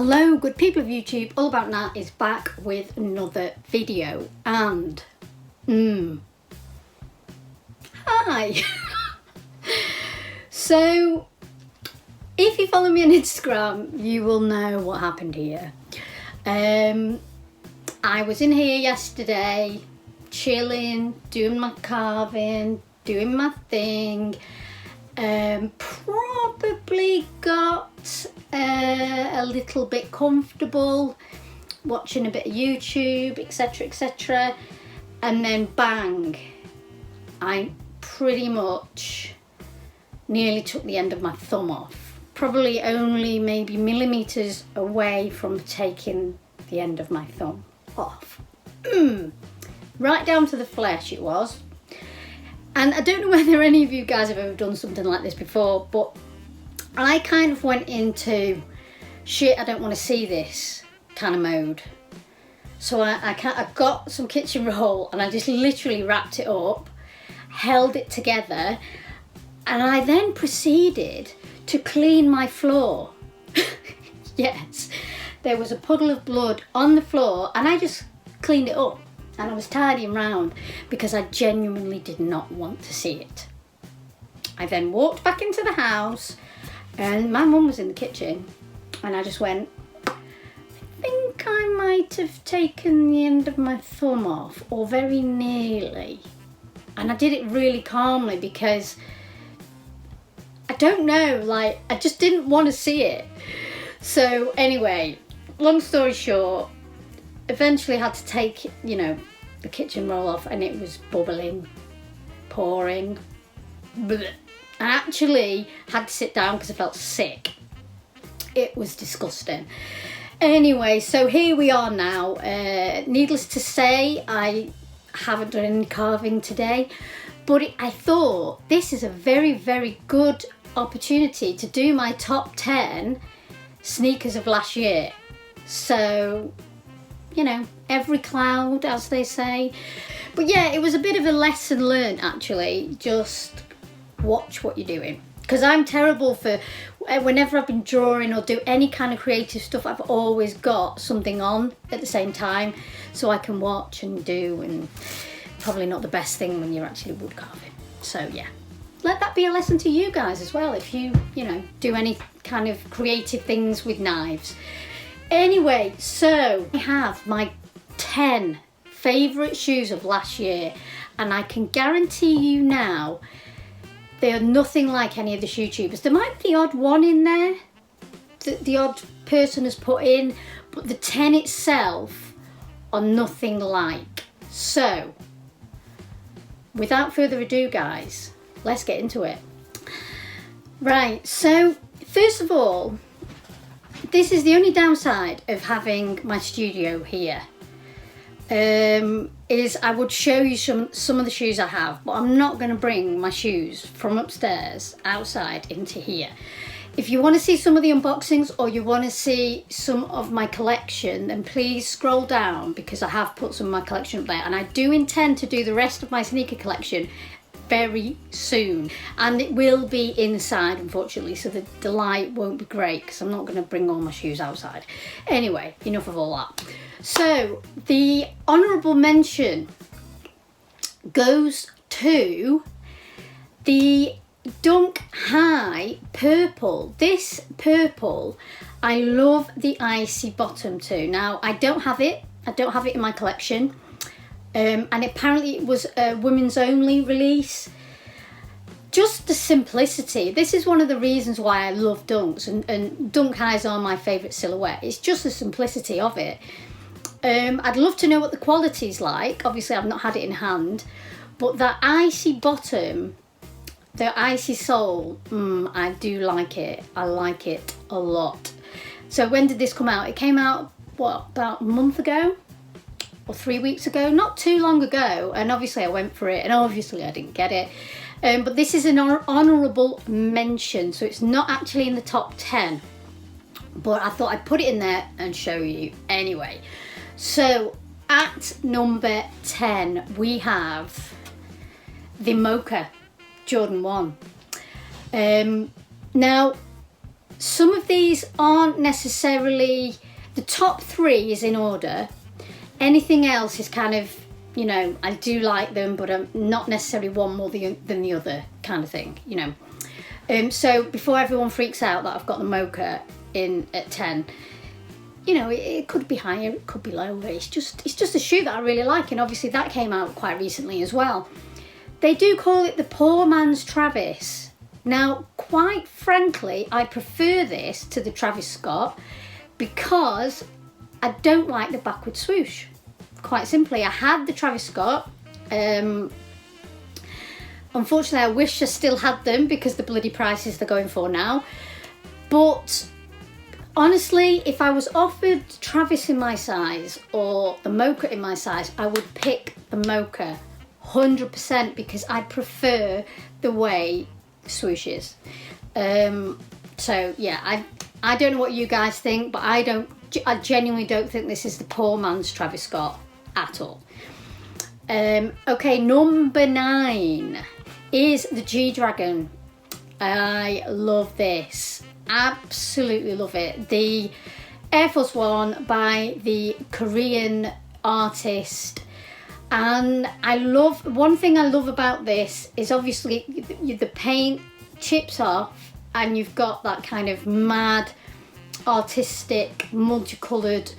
Hello good people of YouTube, All About Nat is back with another video and hi. So if you follow me on Instagram you will know what happened here. I was in here yesterday chilling, doing my carving, doing my thing. Probably got a little bit comfortable watching a bit of YouTube, etc, etc, and then bang, I pretty much nearly took the end of my thumb off, probably only maybe millimeters away from taking the end of my thumb off. Right down to the flesh it was. And I don't know whether any of you guys have ever done something like this before, but I kind of went into shit, I don't want to see this kind of mode. So I got some kitchen roll and I just literally wrapped it up, held it together, and I then proceeded to clean my floor. Yes, there was a puddle of blood on the floor and I just cleaned it up. And I was tidying round because I genuinely did not want to see it. I then walked back into the house and my mum was in the kitchen and I just went, I think I might have taken the end of my thumb off, or very nearly. And I did it really calmly because I don't know, like I just didn't want to see it. So anyway, long story short, eventually had to take, you know, the kitchen roll off and it was bubbling, pouring. Blech. I actually had to sit down because I felt sick. It was disgusting. Anyway, so here we are now. Needless to say, I haven't done any carving today, but I thought this is a very, very good opportunity to do my top 10 sneakers of last year. So, you know, every cloud, as they say. But yeah, it was a bit of a lesson learned actually. Just watch what you're doing, because I'm terrible for, whenever I've been drawing or do any kind of creative stuff, I've always got something on at the same time so I can watch and do, and probably not the best thing when you're actually wood carving. So yeah, let that be a lesson to you guys as well if you know, do any kind of creative things with knives. Anyway, so I have my 10 favourite shoes of last year, and I can guarantee you now they are nothing like any of the shoe tubers. There might be the odd one in there that the odd person has put in, but the 10 itself are nothing like. So without further ado guys, let's get into it. Right, so first of all, this is the only downside of having my studio here, is I would show you some of the shoes I have, but I'm not going to bring my shoes from upstairs outside into here. If you want to see some of the unboxings or you want to see some of my collection, then please scroll down because I have put some of my collection up there, and I do intend to do the rest of my sneaker collection very soon, and it will be inside unfortunately, so the light won't be great because I'm not going to bring all my shoes outside. Anyway, enough of all that. So the honourable mention goes to the Dunk High purple. This purple, I love the icy bottom too. Now I don't have it in my collection. And apparently it was a women's only release. Just the simplicity. This is one of the reasons why I love Dunks, and Dunk Highs are my favourite silhouette. It's just the simplicity of it. I'd love to know what the quality's like. Obviously I've not had it in hand, but that icy bottom, the icy sole, I do like it. I like it a lot. So when did this come out? It came out, what, about a month ago? Or 3 weeks ago, not too long ago, and obviously I went for it and obviously I didn't get it, but this is an honourable mention, so it's not actually in the top 10, but I thought I'd put it in there and show you anyway. So at number 10 we have the Mocha Jordan 1. Now some of these aren't necessarily, the top 3 is in order. Anything else is kind of, you know, I do like them, but I'm not necessarily one more than the other kind of thing, you know. So before everyone freaks out that I've got the Mocha in at 10, you know, it could be higher, it could be lower. It's just a shoe that I really like, and obviously that came out quite recently as well. They do call it the poor man's Travis. Now, quite frankly, I prefer this to the Travis Scott because I don't like the backward swoosh. Quite simply, I had the Travis Scott. Unfortunately, I wish I still had them because the bloody prices they're going for now. But honestly, if I was offered Travis in my size or the Mocha in my size, I would pick the Mocha 100% because I prefer the way swoosh is. So yeah, I don't know what you guys think, but I genuinely don't think this is the poor man's Travis Scott at all. Okay, number 9 is the G-Dragon. I love this, absolutely love it. The Air Force One by the Korean artist. And one thing I love about this is obviously the paint chips off and you've got that kind of mad, artistic, multicoloured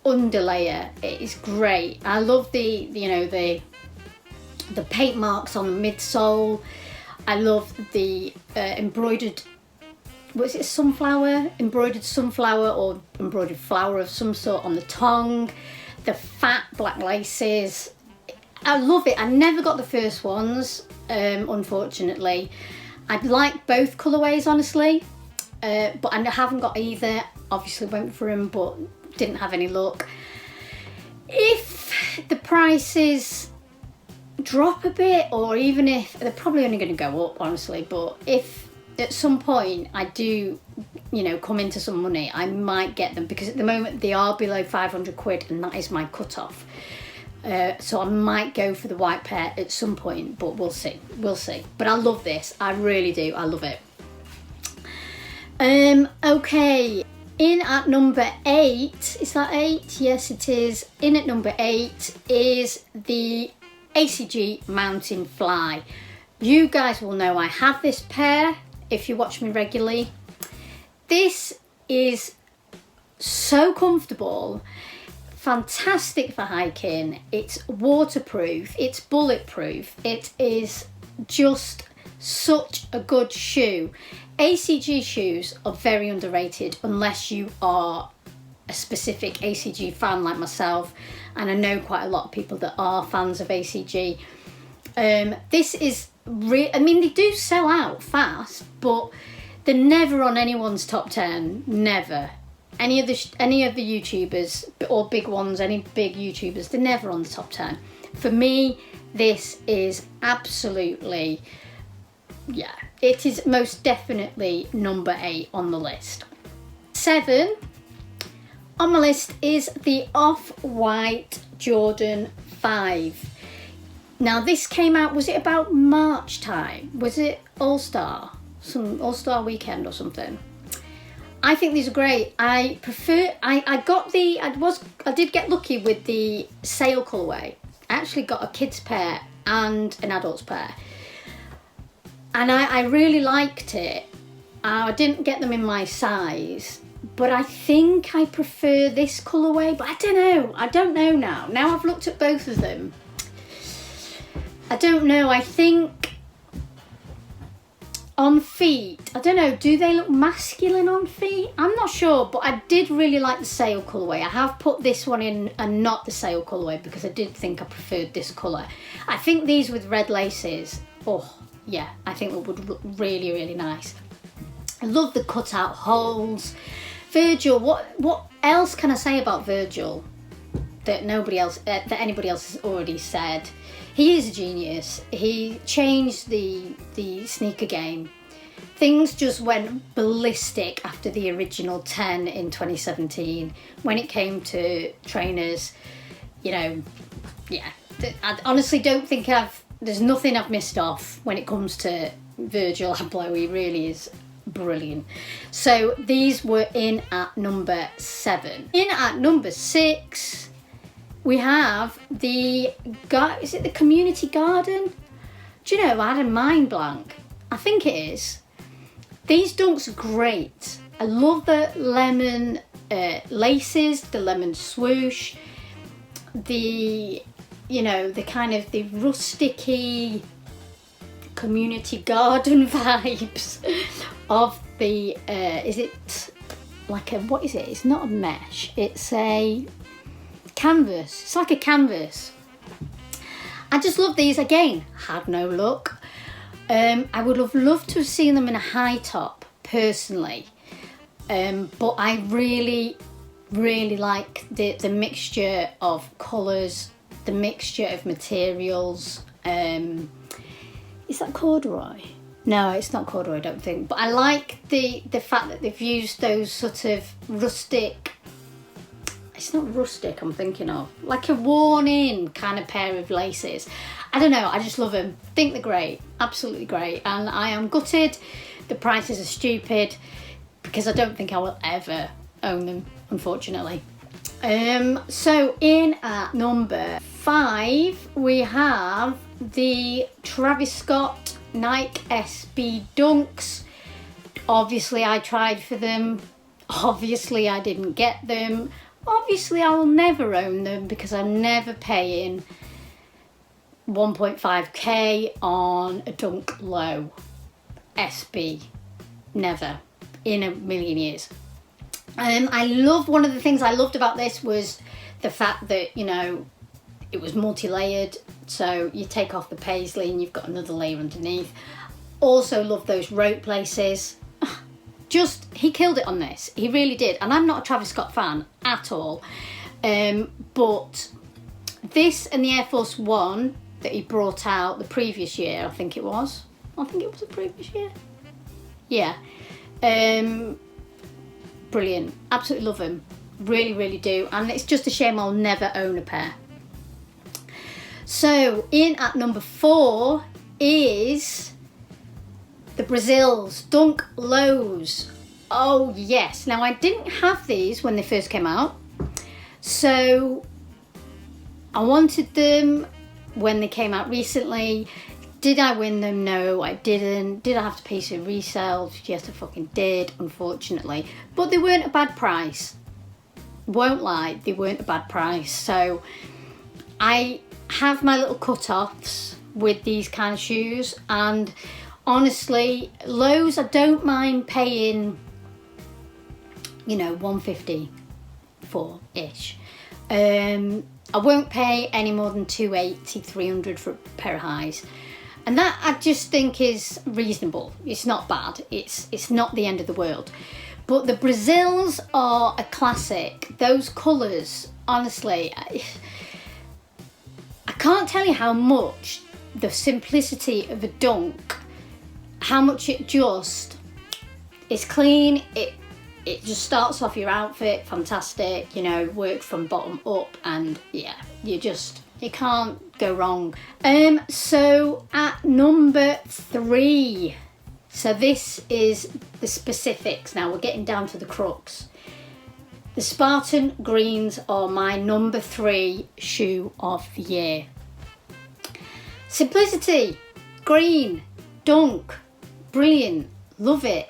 underlayer. It is great. I love the paint marks on the midsole. I love the embroidered, was it sunflower? Embroidered sunflower or embroidered flower of some sort on the tongue. The fat black laces. I love it. I never got the first ones, unfortunately. I'd like both colourways, honestly, but I haven't got either. Obviously went for them, but didn't have any luck. If the prices drop a bit, or even if they're probably only going to go up, honestly, but if at some point I do, you know, come into some money, I might get them, because at the moment they are below 500 quid and that is my cut-off. So I might go for the white pair at some point, but we'll see. But I love this, I really do, I love it. Okay, in at number 8, is that 8? Yes it is. In at number 8 is the ACG Mountain Fly. You guys will know I have this pair if you watch me regularly. This is so comfortable, fantastic for hiking. It's waterproof, it's bulletproof, it is just such a good shoe. ACG shoes are very underrated unless you are a specific ACG fan like myself, and I know quite a lot of people that are fans of ACG. This is I mean, they do sell out fast, but they're never on anyone's top 10, never. Any of the YouTubers or big ones, any big YouTubers, they're never on the top 10. For me, this is absolutely, yeah, it is most definitely number 8 on the list. 7 on my list is the Off-White Jordan 5. Now this came out, was it about March time? Was it All-Star? Some All-Star weekend or something? I think these are great. I prefer, I did get lucky with the sale colourway. I actually got a kids pair and an adults pair. And I really liked it. I didn't get them in my size, but I think I prefer this colourway, but I don't know now. Now I've looked at both of them. I don't know, I think on feet, I don't know, do they look masculine on feet? I'm not sure, but I did really like the sail colourway. I have put this one in and not the sail colourway because I did think I preferred this colour. I think these with red laces, oh yeah, I think it would look really, really nice. I love the cutout holes. Virgil, what else can I say about Virgil that anybody else has already said? He is a genius. He changed the sneaker game. Things just went ballistic after the original 10 in 2017 when it came to trainers. You know, yeah. I honestly don't think there's nothing I've missed off when it comes to Virgil Abloh. He really is brilliant. So these were in at number 7. In at number 6, we have is it the community garden? Do you know, I had a mind blank. I think it is. These dunks are great. I love the lemon laces, the lemon swoosh, the kind of the rusticy community garden vibes of the, is it like a, what is it? It's not a mesh, it's a canvas. It's like a canvas. I just love these. Again, had no luck. I would have loved to have seen them in a high top personally, but I really like the mixture of colours, the mixture of materials. Is that corduroy? No, it's not corduroy, I don't think. But I like the fact that they've used those sort of rustic, it's not rustic I'm thinking of, like a worn in kind of pair of laces. I don't know, I just love them. Think they're great, absolutely great. And I am gutted the prices are stupid, because I don't think I will ever own them, unfortunately. So in at number 5, we have the Travis Scott Nike SB Dunks. Obviously I tried for them, obviously I didn't get them, obviously I will never own them, because I'm never paying 1.5k on a Dunk Low SB, never in a million years. One of the things I loved about this was the fact that, you know, it was multi-layered, so you take off the paisley and you've got another layer underneath. Also love those rope laces. Just, he killed it on this, he really did. And I'm not a Travis Scott fan at all, but this and the Air Force One that he brought out the previous year, I think it was the previous year, yeah, brilliant, absolutely love them, really do. And it's just a shame I'll never own a pair. So in at number 4 is the Brazils Dunk Lows. Oh yes, now I didn't have these when they first came out, so I wanted them when they came out recently. Did I win them? No, I didn't. Did I have to pay some resale? Yes, I fucking did, unfortunately. But they weren't a bad price. Won't lie, they weren't a bad price. So I have my little cut-offs with these kind of shoes, and honestly, lows I don't mind paying, you know, 150 for ish. I won't pay any more than 280, 300 for a pair of highs, and that I just think is reasonable. It's not bad, it's not the end of the world. But the Brazils are a classic. Those colours, honestly, I can't tell you how much the simplicity of a dunk, how much it just is clean, it just starts off your outfit fantastic, you know, work from bottom up, and yeah, you can't go wrong. So at number 3, so this is the specifics. Now we're getting down to the crux. The Spartan Greens are my number 3 shoe of the year. Simplicity, green, dunk, brilliant, love it.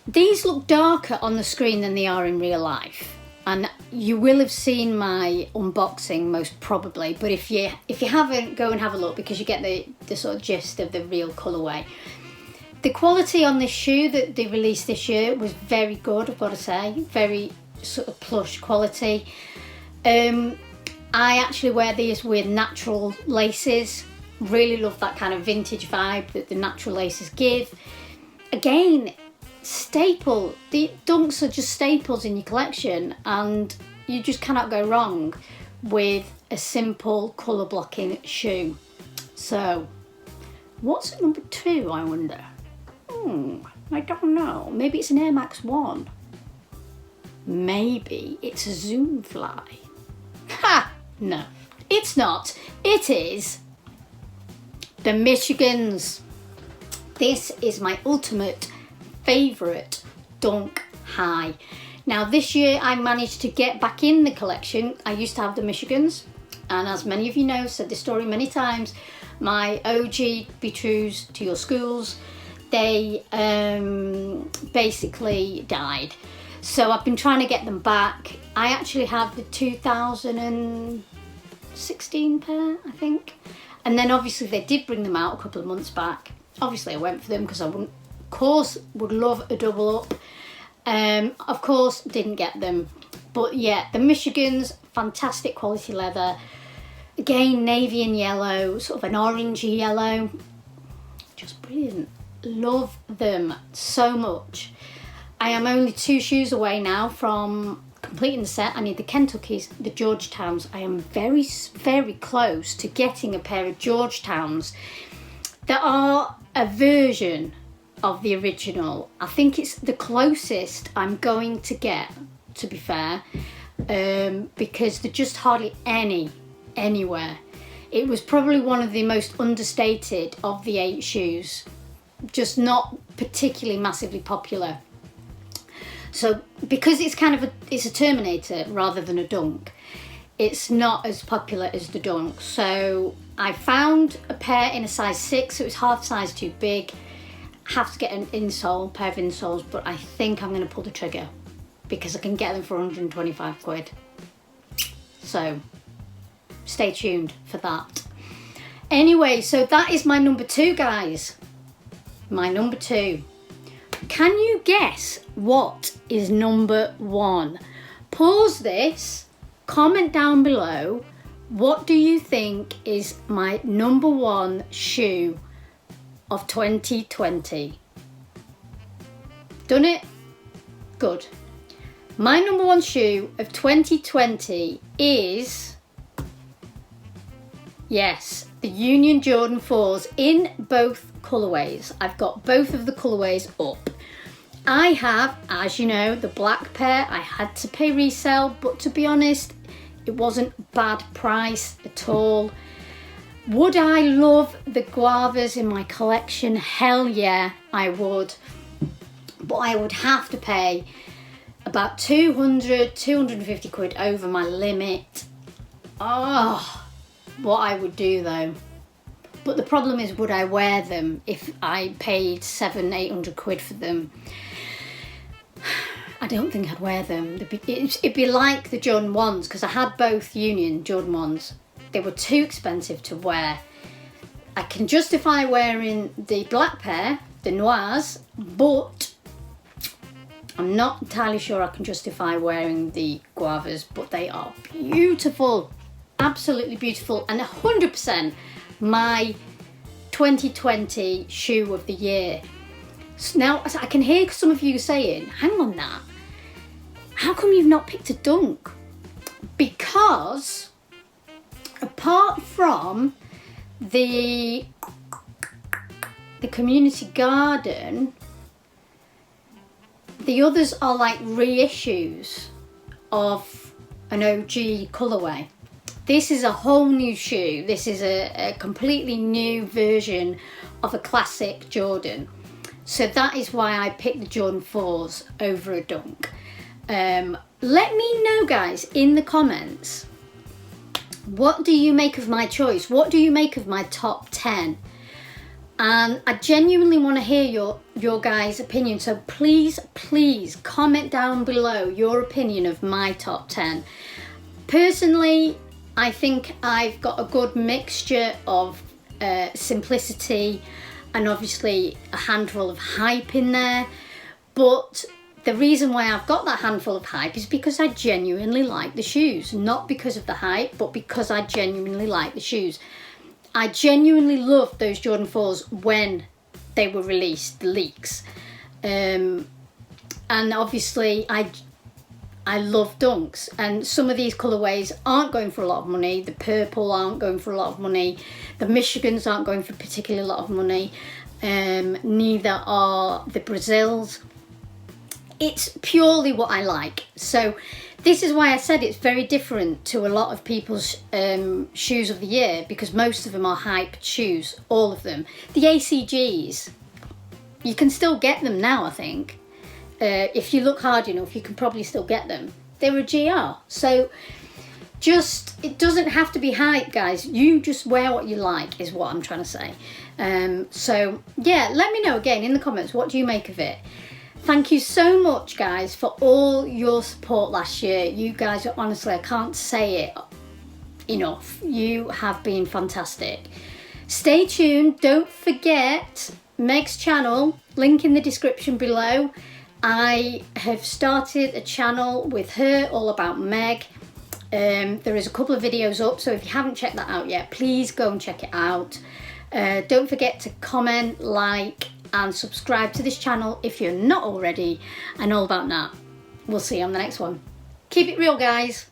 These look darker on the screen than they are in real life, and you will have seen my unboxing most probably, but if you haven't, go and have a look, because you get the sort of gist of the real colourway. The quality on this shoe that they released this year was very good, I've got to say, very sort of plush quality. I actually wear these with natural laces. Really love that kind of vintage vibe that the natural laces give. Again, staple. The dunks are just staples in your collection, and you just cannot go wrong with a simple colour blocking shoe. So what's at number 2, I wonder? I don't know. Maybe it's an Air Max 1. Maybe it's a Zoom Fly. Ha! No, it's not. It is the Michigans. This is my ultimate favourite Dunk high. Now this year I managed to get back in the collection. I used to have the Michigans, and as many of you know, said this story many times, my OG Be Trues to Your Schools, they basically died. So I've been trying to get them back. I actually have the 2016 pair, I think. And then obviously they did bring them out a couple of months back. Obviously I went for them because I would love a double up. Of course, didn't get them. But yeah, the Michigans, fantastic quality leather. Again, navy and yellow, sort of an orangey yellow. Just brilliant. Love them so much. I am only 2 shoes away now from completing the set. I need the Kentuckys, the Georgetowns. I am very, very close to getting a pair of Georgetowns that are a version of the original. I think it's the closest I'm going to get, to be fair, because they're just hardly anywhere. It was probably one of the most understated of the 8 shoes, just not particularly massively popular. So because it's kind of it's a Terminator rather than a Dunk, it's not as popular as the Dunk. So I found a pair in a size 6, so it was half size too big. Have to get an insole, pair of insoles, but I think I'm going to pull the trigger because I can get them for 125 quid. So stay tuned for that. Anyway, so that is my number 2, guys. My number 2. Can you guess what is number 1? Pause this, comment down below. What do you think is my number 1 shoe of 2020? Done it? Good. My number 1 shoe of 2020 is, yes, the Union Jordan 4s in both colourways. I've got both of the colourways up. I have, as you know, the black pair. I had to pay resale, but to be honest, it wasn't bad price at all. Would I love the guavas in my collection? Hell yeah, I would. But I would have to pay about 250 quid over my limit. Oh, what I would do though. But the problem is, would I wear them if I paid 700-800 quid for them? I don't think I'd wear them. It'd be like the Jordan 1s, because I had both Union Jordan 1s. They were too expensive to wear. I can justify wearing the black pair, the Noirs, but I'm not entirely sure I can justify wearing the guavas, but they are beautiful. Absolutely beautiful, and 100% my 2020 shoe of the year. Now I can hear some of you saying, hang on that, how come you've not picked a Dunk? Because apart from the community garden, the others are like reissues of an OG colourway. This is a whole new shoe. This is a completely new version of a classic Jordan. So that is why I picked the Jordan 4s over a Dunk. Let me know, guys, in the comments, what do you make of my choice? What do you make of my top 10? And I genuinely want to hear your guys' opinion. So please, please comment down below your opinion of my top 10. Personally, I think I've got a good mixture of simplicity and obviously a handful of hype in there. But the reason why I've got that handful of hype is because I genuinely like the shoes. Not because of the hype, but because I genuinely like the shoes. I genuinely loved those Jordan 4s when they were released, the leaks. And obviously I love Dunks, and some of these colourways aren't going for a lot of money. The purple aren't going for a lot of money. The Michigans aren't going for particularly a lot of money. Neither are the Brazils. It's purely what I like. So this is why I said it's very different to a lot of people's shoes of the year, because most of them are hyped shoes, all of them. The ACGs, You can still get them now, I think. If you look hard enough, you can probably still get them. They're a GR. So it doesn't have to be hype, guys. You just wear what you like is what I'm trying to say. So yeah, let me know again in the comments, what do you make of it? Thank you so much, guys, for all your support last year. You guys, honestly, I can't say it enough. You have been fantastic. Stay tuned. Don't forget Meg's channel, link in the description below. I have started a channel with her all about Meg. There is a couple of videos up, so if you haven't checked that out yet, please go and check it out. Don't forget to comment, like, and subscribe to this channel if you're not already, and all about that. We'll see you on the next one. Keep it real, guys.